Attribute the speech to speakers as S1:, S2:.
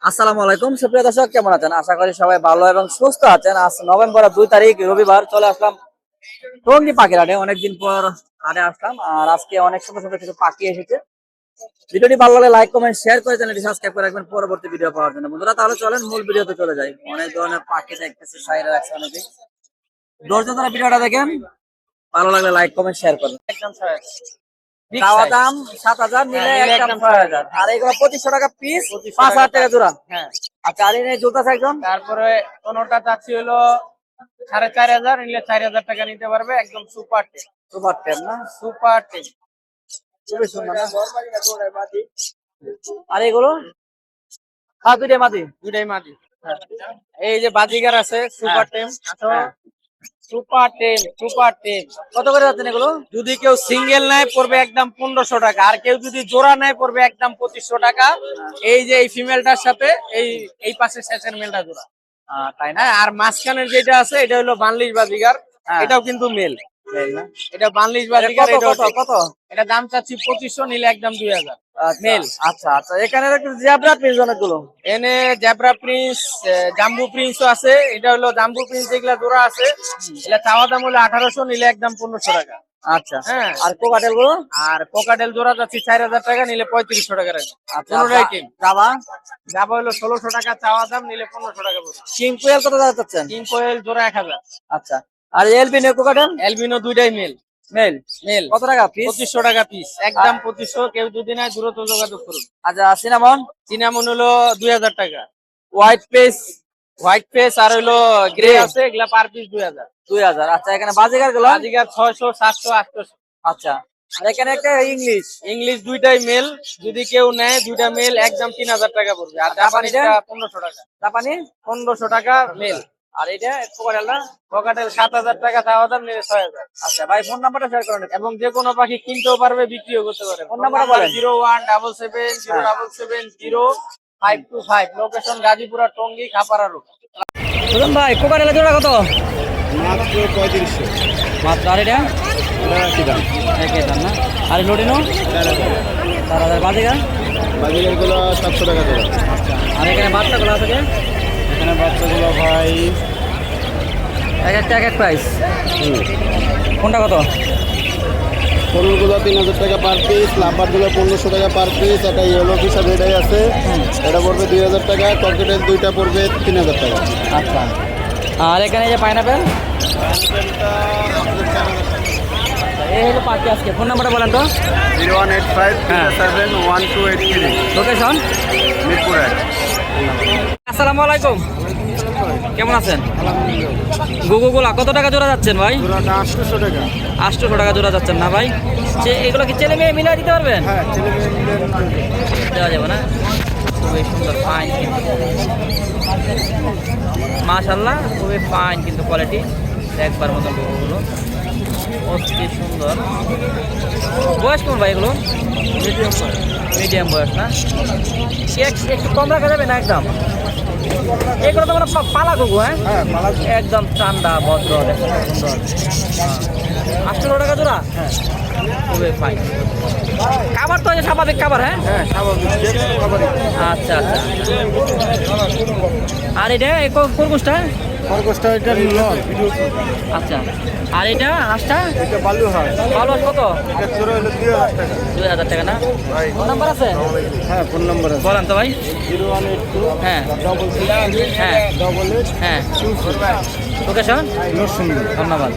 S1: আসসালামু আলাইকুম সুপ্রিয় দর্শক, কেমন আছেন? আশা করি সবাই ভালো এবং সুস্থ আছেন। আজ নভেম্বরের 2 তারিখ রবিবার, চলে আসলাম টঙ্গী পাখির হাটে। অনেকদিন পর হাটে আসলাম, আর আজকে অনেক সুন্দর সুন্দর কিছু পাখি এসেছে। ভিডিওটি ভালো লাগলে লাইক কমেন্ট শেয়ার করে চ্যানেলটি সাবস্ক্রাইব করে রাখবেন পরবর্তী ভিডিও পাওয়ার জন্য। বন্ধুরা, তাহলে চলেন মূল ভিডিওতে চলে যাই। অনেক ধরনের পাখি দেখতেছি, সাইডে রাখছে অনেকে। ধৈর্য ধরে ভিডিওটা দেখেন, ভালো লাগলে লাইক কমেন্ট শেয়ার করবেন।
S2: একদম
S1: চাওয়া দাম 7,000, নিলে একদম 6,000। আর এগুলো 2500 টাকা পিস, 5,000 টাকা জোড়া।
S2: হ্যাঁ।
S1: আচ্ছা, আর এই জুতাছে একজন
S2: তারপরে কোনোটা চাচ্ছি হলো 4,500, নিলে 4,000 টাকা নিতে পারবে। একদম সুপার টেপ,
S1: সুপার টেপ না?
S2: Super tape.
S1: খুবই সুন্দর না? আর এগুলো হ্যাঁ, দুইটাই মাদি।
S2: দুটাই মাটি। এই যে বাজিগার আছে super tape, super tape, super tape.
S1: কত করে যাচ্ছেন এগুলো?
S2: যদি কেউ সিঙ্গেল নেয় পড়বে একদম 1500 টাকা, আর কেউ যদি জোড়া নেয় পড়বে একদম 2500 টাকা। এই যে এই ফিমেলটার সাথে এই এই পাশে শেষের মেলটা জোড়া।
S1: তাই না?
S2: হ্যাঁ, আর মাঝখানের যেটা আছে এটা হলো বাংলিশ বাজিগার।
S1: হ্যাঁ।
S2: এটাও কিন্তু মেল।
S1: এই না?
S2: এটা বাংলিশ
S1: এটা
S2: বাজিগার।
S1: কত কত কত?
S2: এটা দাম চাচ্ছি 2500, নিলে একদম 2000।
S1: আচ্ছা,
S2: মেল।
S1: আচ্ছা আচ্ছা, এখানে একটু জিব্রা পিস অনেকগুলো।
S2: এনে জেব্রা প্রিন্স, জাম্বু প্রিন্সও আছে। এটা হলো জাম্বু প্রিন্স, যেগুলা জোড়া আছে এটা চাওয়া দাম হলো 1800, নিলে একদম 1500 টাকা।
S1: আচ্ছা,
S2: হ্যাঁ।
S1: আর কোকাটেল গুলো?
S2: আর পকাটেল জোড়া যাচ্ছে 4000 টাকা, নিলে 3500 টাকা রাখবে।
S1: আচ্ছা,
S2: কোনোটাই টিম
S1: জাবা?
S2: যাবো হলো 1600 টাকা চাওয়া দাম, নিলে 1500 টাকা পড়বে।
S1: কিং কোয়েল কত যাচ্ছেন?
S2: কিং কোয়েল জোড়া 1000।
S1: আচ্ছা, আর এলবিনো কোকাটেল?
S2: এলবিনো দুইটাই মেল।
S1: মেল?
S2: মেল
S1: কত টাকা পিস?
S2: 2500 টাকা পিস, একদম 2500। কেউ যদি না দূরত্ব যোগাযোগ করুন।
S1: আচ্ছা, সিনামন?
S2: চিনামন হলো 2000 টাকা।
S1: White piece?
S2: হোয়াইট ফেস আর হলো গ্রে আছে, এগুলা পার পিস 2000।
S1: 2000। আচ্ছা, এখানে বাজিগার গুলো?
S2: বাজিগার 600, 700, 800।
S1: আচ্ছা, আর এখানে একটা ইংলিশ?
S2: ইংলিশ দুইটাই মেল। যদি কেউ নেয় দুইটা মেল, একদম 3000 টাকা পড়বে। আর জাপানিটা 1500 টাকা।
S1: জাপানি?
S2: 1500 টাকা মেল।
S1: আর এটা কোকাটেলটা?
S2: পকেটেল 7000 টাকা চাওয়া দাম, নিলে 6000।
S1: আচ্ছা ভাই, ফোন নাম্বারটা শেয়ার করেন।
S2: এবং যে কোনো পাখি কিনতেও পারবে, বিক্রিও করতে পারবে।
S1: ফোন নাম্বারটা বলেন।
S2: 0177077055। Location Gazipura, Tongi, Khapara road.
S1: সুজন ভাই, কোকাটেলের জোড়া কত?
S3: মাত্র 3500
S1: মাত্র। আর এটা
S3: কি দাম?
S1: একই দাম না? আর লোডিনো? 4000। বাজিগার?
S3: বাজিগারগুলো 700 টাকা করে।
S1: আচ্ছা, আর এখানে বাচ্চাগুলো আছে যে?
S3: এখানে বাচ্চাগুলো ভাই
S1: এক একটা এক এক প্রাইস। কোনটা কত?
S3: পনেরোগুলো 3000 টাকা পার পিস, লাম্বারগুলো 1500 টাকা পার পিস। একটা ইয়েলো ফিশার এটাই আছে, এটা পড়বে 2000 টাকা। ককেটেল দুইটা পড়বে 3000 টাকা।
S1: আচ্ছা, আর এখানে যে পাইনাপেল? এই হলো পাখি আজকে। ফোন নাম্বারটা বলেন তো।
S3: 0185-71283
S1: লোকেশন?
S3: মিরপুর 1।
S1: আসসালামু আলাইকুম, কেমন আছেন? গুগুগুলা কত টাকা জোড়া যাচ্ছেন ভাই?
S3: 800 টাকা।
S1: 800 টাকা জোড়া যাচ্ছেন না ভাই? এগুলো কি ছেলে মেয়ে মিলিয়ে দিতে পারবেন?
S3: হ্যাঁ, ছেলে মেয়ে মিলে
S1: দেওয়া যাবে না? খুবই সুন্দর ফাইন কিন্তু, মাশাআল্লাহ খুবই ফাইন কিন্তু কোয়ালিটি। দেখবার মতো গুগুগুলো অতি সুন্দর। বয়স কেমন ভাই এগুলো? মিডিয়াম বয়স না? একটু কম রাখা যাবে না একদম? এগুলো তো মানে পালা গুগু। হ্যাঁ, একদম ঠান্ডা ভদ্র, দেখতে সুন্দর। 800 টাকা জোড়া?
S3: হ্যাঁ,
S1: খুবই ফাইন। খাবার তো স্বাভাবিক খাবার? হ্যাঁ,
S3: হ্যাঁ স্বাভাবিক, যে কোনো খাবারই।
S1: আচ্ছা আচ্ছা। আর এটা খরগোশটা?
S3: খরগোশটা এটা নর ভিডিও।
S1: আচ্ছা, আর এটা হাঁসটা?
S3: এটা বালু হয়।
S1: ভালো হাঁস কত?
S3: এটা জোড়া হলো 2000 টাকা।
S1: 2000 টাকা না?
S3: ভাই
S1: ফোন নাম্বার আছে?
S3: হ্যাঁ, ফোন নাম্বার আছে।
S1: বলেন তো ভাই।
S3: 0182
S1: হ্যাঁ
S3: 33
S1: হ্যাঁ
S3: 88
S1: হ্যাঁ।
S3: 24।
S1: লোকেশন?
S3: নরসিংদী।
S1: ধন্যবাদ।